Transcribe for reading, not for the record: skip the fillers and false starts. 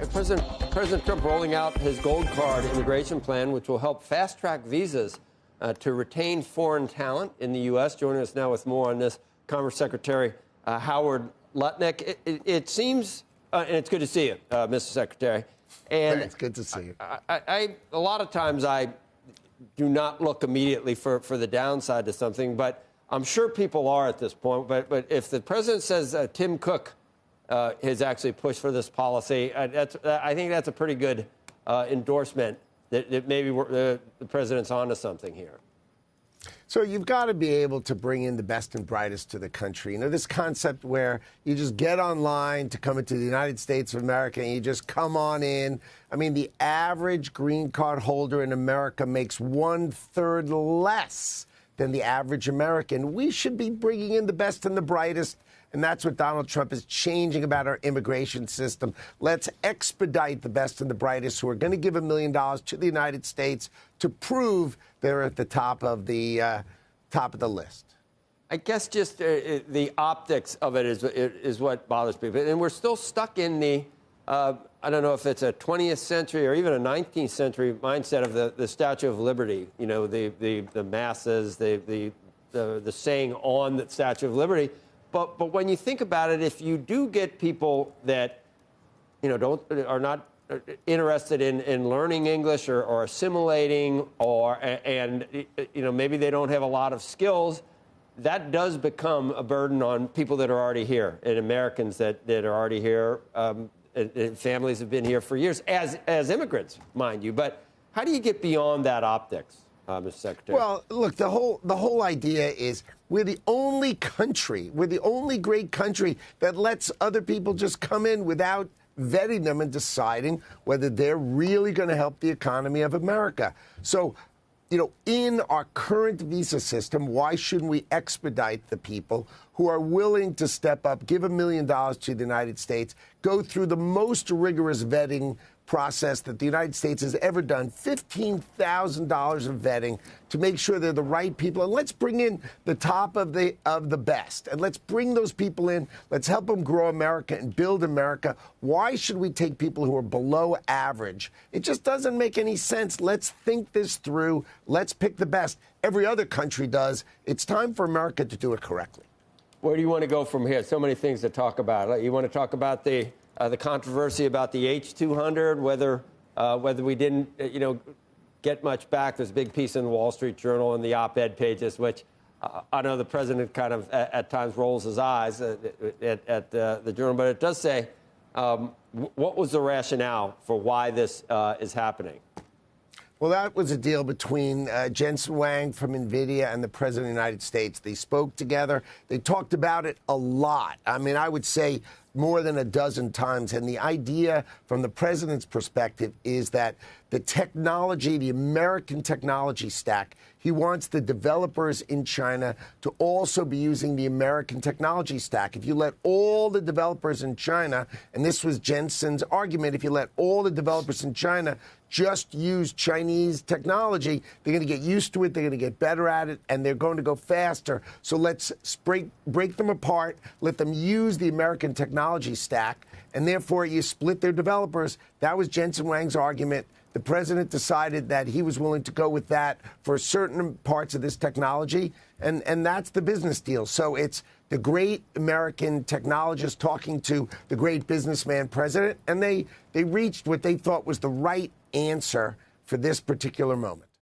President Trump rolling out his gold card immigration plan, which will help fast-track visas to retain foreign talent in the U.S. Joining us now with more on this, Commerce Secretary Howard Lutnick. It seems, and it's good to see you, Mr. Secretary. And it's good to see you. A lot of times I do not look immediately for the downside to something, but I'm sure people are at this point. But if the president says Tim Cook has actually pushed for this policy, I think that's a pretty good endorsement that maybe the president's onto something here. So you've got to be able to bring in the best and brightest to the country. You know, this concept where you just get online to come into the United States of America and you just come on in. I mean, the average green card holder in America makes 1/3 less than the average American. We should be bringing in the best and the brightest. And that's what Donald Trump is changing about our immigration system. Let's expedite the best and the brightest who are going to give $1 million to the United States to prove they're at the top of the list. I guess just the optics of it is what bothers people. And we're still stuck in the, I don't know if it's a 20th century or even a 19th century mindset of the Statue of Liberty. You know, the masses, the saying on the Statue of Liberty. But when you think about it, if you do get people that, you know, are not interested in learning English or assimilating, and you know, maybe they don't have a lot of skills, that does become a burden on people that are already here, and Americans that are already here. And families have been here for years as immigrants, mind you. But how do you get beyond that optics, Mr. Secretary? Well, look, the whole idea is we're the only great country that lets other people just come in without vetting them and deciding whether they're really going to help the economy of America. So, you know, in our current visa system, why shouldn't we expedite the people who are willing to step up, give $1 million to the United States, go through the most rigorous vetting process that the United States has ever done, $15,000 of vetting to make sure they're the right people. And let's bring in the top of the best. And let's bring those people in. Let's help them grow America and build America. Why should we take people who are below average? It just doesn't make any sense. Let's think this through. Let's pick the best. Every other country does. It's time for America to do it correctly. Where do you want to go from here? So many things to talk about. You want to talk about the controversy about the H-200, whether we didn't, get much back. There's a big piece in the Wall Street Journal and the op-ed pages, which I know the president kind of at times rolls his eyes at the journal, but it does say, what was the rationale for why this is happening? Well, that was a deal between Jensen Huang from NVIDIA and the President of the United States. They spoke together. They talked about it a lot. I mean, I would say more than a dozen times. And the idea from the president's perspective is that the technology, the American technology stack, he wants the developers in China to also be using the American technology stack. If you let all the developers in China, and this was Jensen's argument, if you let all the developers in China just use Chinese technology, they're going to get used to it, they're going to get better at it, and they're going to go faster. So let's break them apart, let them use the American technology stack, and therefore you split their developers. That was Jensen Huang's argument. The president decided that he was willing to go with that for certain parts of this technology, and that's the business deal. So it's the great American technologist talking to the great businessman president, and they reached what they thought was the right answer for this particular moment.